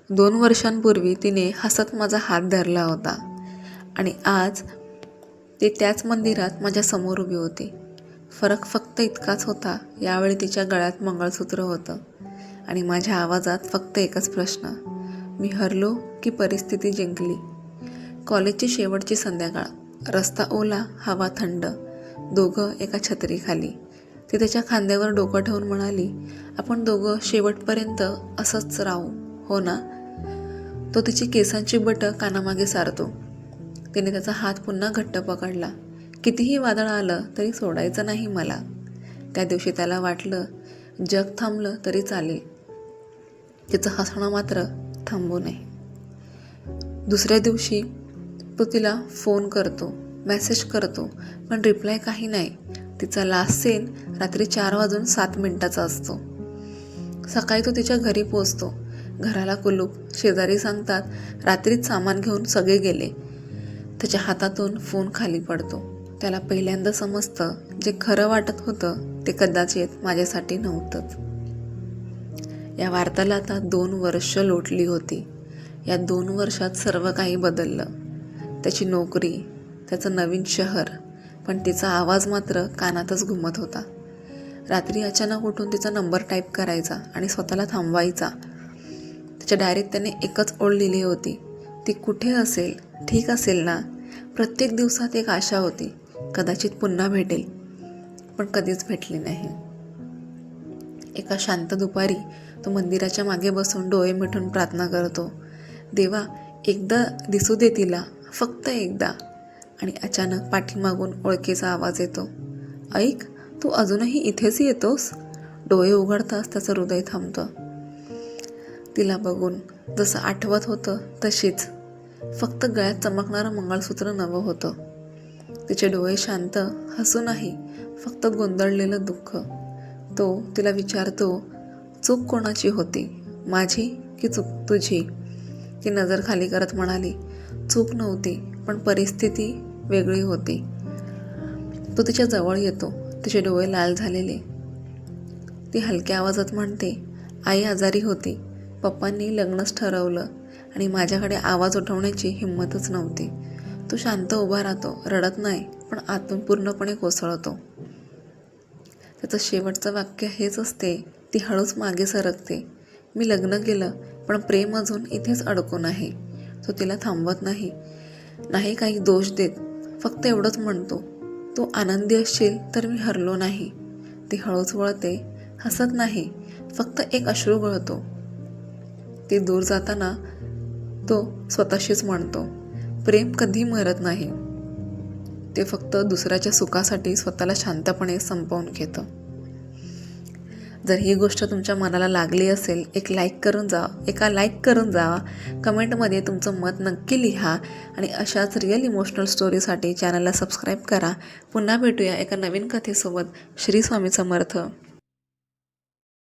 2 वर्षांपूर्वी तिने हसत माझा हात धरला होता आणि आज ती त्याच मंदिरात माझ्या समोर उभी होती. फरक फक्त इतकाच होता, यावेळी तिच्या गळ्यात मंगळसूत्र होतं आणि माझ्या आवाजात फक्त एकच प्रश्न, मी हरलो की परिस्थिती जिंकली? कॉलेजची शेवटची संध्याकाळ, रस्ता ओला, हवा थंड, दोघं एका छत्रीखाली. ती त्याच्या खांद्यावर डोकं ठेवून म्हणाली, आपण दोघं शेवटपर्यंत असंच राहू, हो ना? तो तिची केसांची बटं कानामागे सारतो. तिने त्याचा हात पुन्हा घट्ट पकडला. कितीही वादळ आलं तरी सोडायचं नाही मला. त्या दिवशी त्याला वाटलं, जग थांबलं तरी चालेल, तिचं हसणं मात्र थांबू नये. दुसऱ्या दिवशी तो तिला फोन करतो, मेसेज करतो, पण रिप्लाय काही नाही. तिचा लास्ट सीन रात्री 4:07 असतो. सकाळी तो तिच्या घरी पोचतो. घराला कुलूप. शेजारी सांगतात रात्रीच सामान घेऊन सगळे गेले. त्याच्या हातातून फोन खाली पडतो. त्याला पहिल्यांदा समजतं, जे खरं वाटत होतं ते कदाचित माझ्यासाठी नव्हतंच. या वार्ताला आता 2 वर्ष लोटली होती. या 2 वर्षात सर्व काही बदललं. त्याची नोकरी, त्याचं नवीन शहर, पण तिचा आवाज मात्र कानातच घुमत होता. रात्री अचानक उठून तिचा नंबर टाईप करायचा आणि स्वतःला थांबवायचा. त्याच्या डायरीत त्याने एकच ओळ लिहिली होती, ती कुठे असेल, ठीक असेल ना? प्रत्येक दिवसात एक आशा होती, कदाचित पुन्हा भेटेल, पण कधीच भेटली नाही. एका शांत दुपारी तो मंदिराच्या मागे बसून डोळे मिटून प्रार्थना करतो, देवा, एकदा दिसू दे तिला, फक्त एकदा. आणि अचानक पाठीमागून ओळखीचा आवाज येतो, ऐक, तू अजूनही इथेच येतोस? डोळे उघडताच त्याचं हृदय थांबतं. तिला बघून जसं आठवत होतं तशीच, फक्त गळ्यात चमकणारं मंगळसूत्र नवं होतं. तिचे डोळे शांत, हसू नाही, फक्त गोंधळलेलं दुःख. तो तिला विचारतो, चूक कोणाची होती, माझी की चूक तुझी? ती नजर खाली करत म्हणाली, चूक नव्हती, पण परिस्थिती वेगळी होती. तो तिच्या जवळ येतो, तिचे डोळे लाल झालेले. ती हलक्या आवाजात म्हणते, आई आजारी होती, पप्पांनी लग्नच ठरवलं आणि माझ्याकडे आवाज उठवण्याची हिंमतच नव्हती. तो शांत उभा राहतो, रडत नाही, पण आतून पूर्णपणे कोसळतो. त्याचं शेवटचं वाक्य हेच असते. ती हळूच मागे सरकते. मी लग्न केलं, पण प्रेम अजून इथेच अडकून आहे. तो तिला थांबवत नाही, नाही काही दोष देत, फक्त एवढंच म्हणतो, तू आनंदी असशील तर मी हरलो नाही. ती हळूच वळते, हसत नाही, फक्त एक अश्रू गळतो. ती दूर जाताना तो स्वतःशीच म्हणतो, प्रेम कधी मरत नाही, ते फक्त दुसऱ्याच्या सुखासाठी स्वतःला शांतपणे संपवून घेतं. जर ही गोष्ट तुमच्या मनाला लागली असेल, एका लाईक करून जावा, कमेंटमध्ये तुमचं मत नक्की लिहा आणि अशाच रिअल इमोशनल स्टोरीसाठी चॅनलला सबस्क्राईब करा. पुन्हा भेटूया एका नवीन कथेसोबत. श्री स्वामी समर्थ.